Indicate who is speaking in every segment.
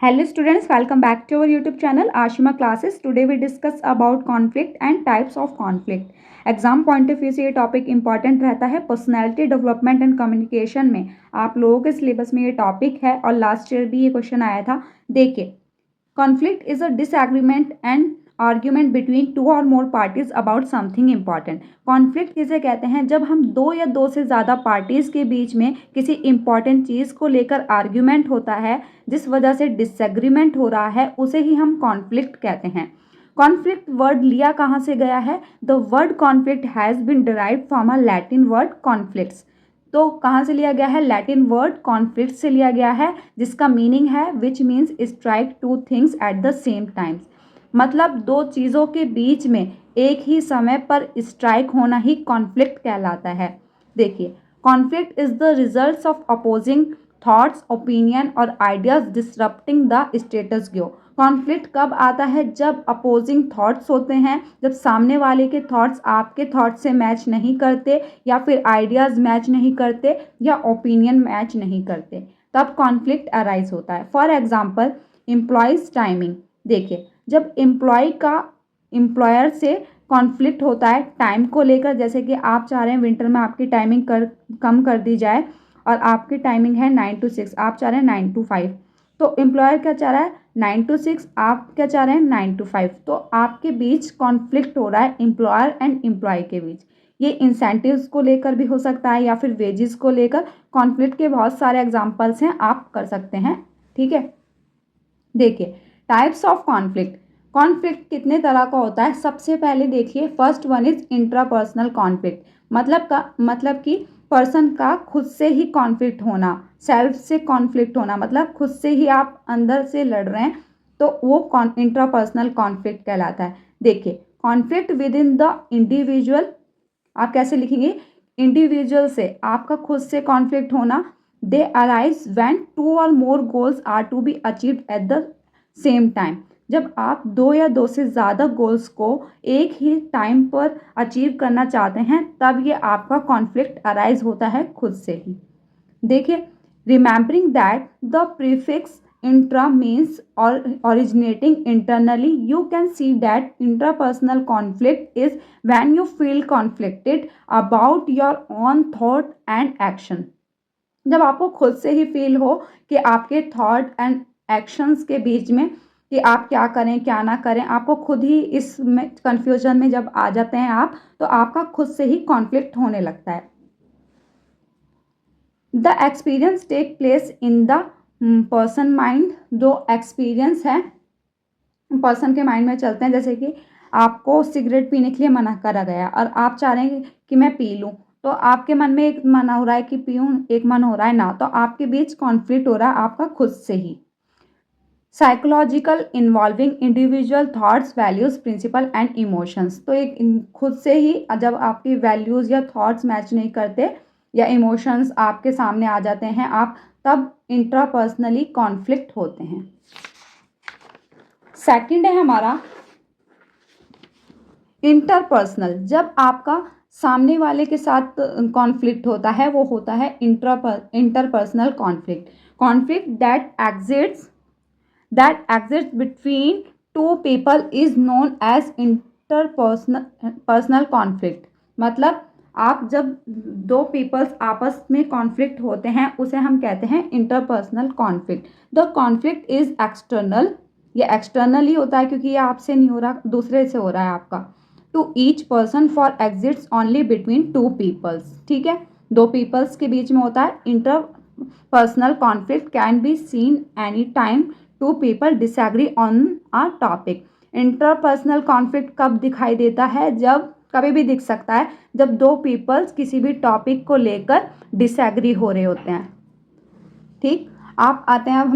Speaker 1: Hello students, welcome back to our YouTube channel Ashima Classes. Today we discuss about conflict and types of conflict. Exam point of view से ये topic important रहता है। Personality development and communication में आप लोगों के syllabus में ये टॉपिक है और लास्ट ईयर भी ये क्वेश्चन आया था। देखिए, conflict is a disagreement and argument between two और more parties about something important. Conflict किसे कहते हैं? जब हम दो या दो से ज़्यादा पार्टीज़ के बीच में किसी इंपॉर्टेंट चीज़ को लेकर आर्ग्यूमेंट होता है, जिस वजह से डिसएग्रीमेंट हो रहा है, उसे ही हम कॉन्फ्लिक्ट कहते हैं। कॉन्फ्लिक्ट वर्ड लिया कहाँ से गया है? The word conflict has been derived from a Latin word conflicts. तो कहाँ से लिया गया है? लैटिन वर्ड कॉन्फ्लिक्ट से लिया गया है, जिसका मीनिंग है which means strike two things at the same times. मतलब दो चीज़ों के बीच में एक ही समय पर स्ट्राइक होना ही कॉन्फ्लिक्ट कहलाता है। देखिए, conflict is the results of opposing thoughts, opinion और ideas disrupting the status quo. Conflict कब आता है? जब अपोजिंग थॉट्स होते हैं, जब सामने वाले के थॉट्स आपके थॉट्स से मैच नहीं करते, या फिर आइडियाज़ मैच नहीं करते, या ओपिनियन मैच नहीं करते, तब कॉन्फ्लिक्ट अराइज होता है। For example, employees timing. देखिए, जब एम्प्लॉय का एम्प्लॉयर से कॉन्फ्लिक्ट होता है टाइम को लेकर, जैसे कि आप चाह रहे हैं विंटर में आपकी टाइमिंग कम कर दी जाए और आपकी टाइमिंग है 9 to 6, आप चाह रहे हैं 9 to 5, तो एम्प्लॉयर क्या चाह रहा है? 9 to 6, आप क्या चाह रहे हैं? 9 to 5। तो आपके बीच कॉन्फ्लिक्ट हो रहा है एम्प्लॉयर एंड एम्प्लॉय के बीच। ये इंसेंटिव्स को लेकर भी हो सकता है या फिर वेजेस को लेकर। कॉन्फ्लिक्ट के बहुत सारे एग्जाम्पल्स हैं, आप कर सकते हैं। ठीक है, देखिए टाइप्स ऑफ कॉन्फ्लिक्ट। कॉन्फ्लिक्ट कितने तरह का होता है? सबसे पहले देखिए, first one is intrapersonal conflict. मतलब कि पर्सन का खुद से ही कॉन्फ्लिक्ट होना, सेल्फ से कॉन्फ्लिक्ट होना, मतलब खुद से ही आप अंदर से लड़ रहे हैं, तो वो इंट्रापर्सनल कॉन्फ्लिक्ट कहलाता है। देखिए, conflict with in the individual, आप कैसे लिखेंगे? इंडिविजुअल से आपका खुद से कॉन्फ्लिक्ट होना। दे अराइज व्हेन टू और more goals are to be achieved at the same time. जब आप दो या दो से ज़्यादा गोल्स को एक ही टाइम पर अचीव करना चाहते हैं, तब ये आपका कॉन्फ्लिक्ट अराइज होता है खुद से ही। देखिए, remembering that the prefix intra means originating internally, you can see that intrapersonal conflict is when you feel conflicted about your own thought and action। जब आपको खुद से ही फील हो कि आपके थॉट एंड एक्शंस के बीच में कि आप क्या करें क्या ना करें, आपको खुद ही इसमें कन्फ्यूजन में जब आ जाते हैं आप, तो आपका खुद से ही कॉन्फ्लिक्ट होने लगता है। The experience take place in the person mind. जो एक्सपीरियंस है पर्सन के माइंड में चलते हैं, जैसे कि आपको सिगरेट पीने के लिए मना करा गया और आप चाह रहे हैं कि मैं पी लूँ, तो आपके मन में एक मन हो रहा है कि पीऊँ, एक मन हो रहा है ना, तो आपके बीच कॉन्फ्लिक्ट हो रहा है आपका खुद से ही। Psychological involving individual thoughts, values, principle and emotions. तो एक खुद से ही जब आपकी वैल्यूज़ या थॉट्स मैच नहीं करते या इमोशंस आपके सामने आ जाते हैं, आप तब इंट्रापर्सनली कॉन्फ्लिक्ट होते हैं। सेकंड है हमारा इंटरपर्सनल। जब आपका सामने वाले के साथ कॉन्फ्लिक्ट होता है, वो होता है interpersonal conflict. Conflict that exists between two people is known as interpersonal conflict। मतलब आप जब दो पीपल्स आपस में कॉन्फ्लिक्ट होते हैं, उसे हम कहते हैं interpersonal conflict. The conflict is external. ये एक्सटर्नल ही होता है क्योंकि ये आपसे नहीं हो रहा, दूसरे से हो रहा है आपका। To each person for exists only between two peoples. ठीक है, दो पीपल्स के बीच में होता है। Interpersonal conflict can be seen any time two people disagree on a topic. Interpersonal conflict कब दिखाई देता है? जब कभी भी दिख सकता है जब दो पीपल्स किसी भी टॉपिक को लेकर डिसएग्री हो रहे होते हैं। ठीक, आप आते हैं, अब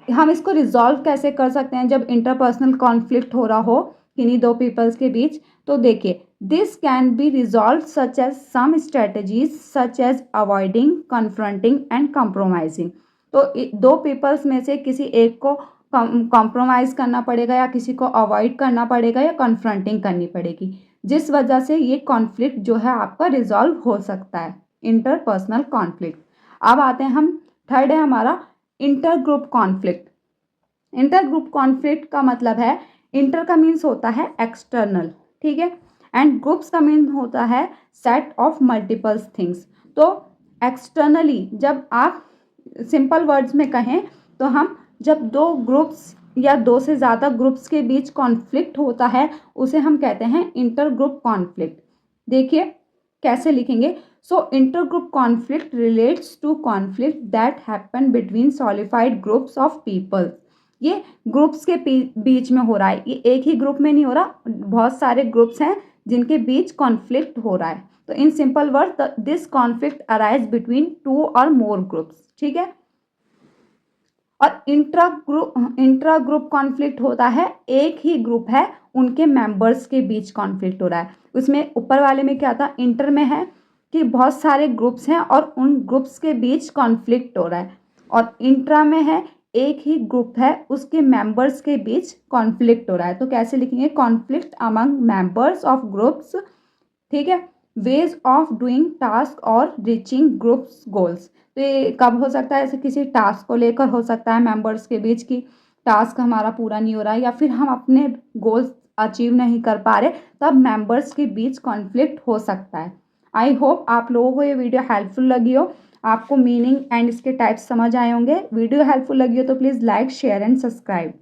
Speaker 1: हम इसको रिजॉल्व कैसे कर सकते हैं जब इंटरपर्सनल कॉन्फ्लिक्ट हो रहा हो किन्हीं दो पीपल्स के बीच। तो देखिए, this can be resolve such as some strategies such as avoiding, confronting and compromising. तो दो पीपल्स में से किसी एक को कॉम्प्रोमाइज़ करना पड़ेगा, या किसी को अवॉइड करना पड़ेगा, या कन्फ्रंटिंग करनी पड़ेगी, जिस वजह से ये कॉन्फ्लिक्ट जो है आपका रिजॉल्व हो सकता है, इंटरपर्सनल कॉन्फ्लिक्ट। अब आते हैं हम, थर्ड है हमारा inter group conflict. Inter group conflict का मतलब है, इंटर का मीन्स होता है एक्सटर्नल, ठीक है, एंड ग्रुप्स का मीन होता है सेट ऑफ मल्टीपल्स थिंग्स। तो एक्सटर्नली जब आप सिंपल वर्ड्स में कहें तो हम जब दो ग्रुप्स या दो से ज़्यादा ग्रुप्स के बीच कॉन्फ्लिक्ट होता है उसे हम कहते हैं इंटर ग्रुप कॉन्फ्लिक्ट। देखिए कैसे लिखेंगे। So inter group conflict relates to conflict that happen between solidified groups of people. ये ग्रुप्स के बीच में हो रहा है, ये एक ही ग्रुप में नहीं हो रहा, बहुत सारे ग्रुप्स हैं जिनके बीच कॉन्फ्लिक्ट हो रहा है। तो in simple word this conflict arise between two और मोर ग्रुप्स, ठीक है। और इंट्रा ग्रुप कॉन्फ्लिक्ट होता है, एक ही ग्रुप है उनके मेंबर्स के बीच कॉन्फ्लिक्ट हो रहा है। उसमें ऊपर वाले में क्या था, इंटर में है कि बहुत सारे ग्रुप्स हैं और उन ग्रुप्स के बीच कॉन्फ्लिक्ट हो रहा है, और इंट्रा में है एक ही ग्रुप है उसके मेंबर्स के बीच कॉन्फ्लिक्ट हो रहा है। तो कैसे लिखेंगे, conflict among members of groups, ठीक है, वेज ऑफ डूइंग टास्क और रीचिंग ग्रुप्स गोल्स। तो ये कब हो सकता है, ऐसे किसी टास्क को लेकर हो सकता है मेंबर्स के बीच की टास्क हमारा पूरा नहीं हो रहा है या फिर हम अपने गोल्स अचीव नहीं कर पा रहे, तब मेंबर्स के बीच कॉन्फ्लिक्ट हो सकता है। आई होप आप लोगों को ये वीडियो हेल्पफुल लगी हो, आपको मीनिंग एंड इसके टाइप्स समझ आए होंगे। वीडियो हेल्पफुल लगी हो तो please like share and subscribe.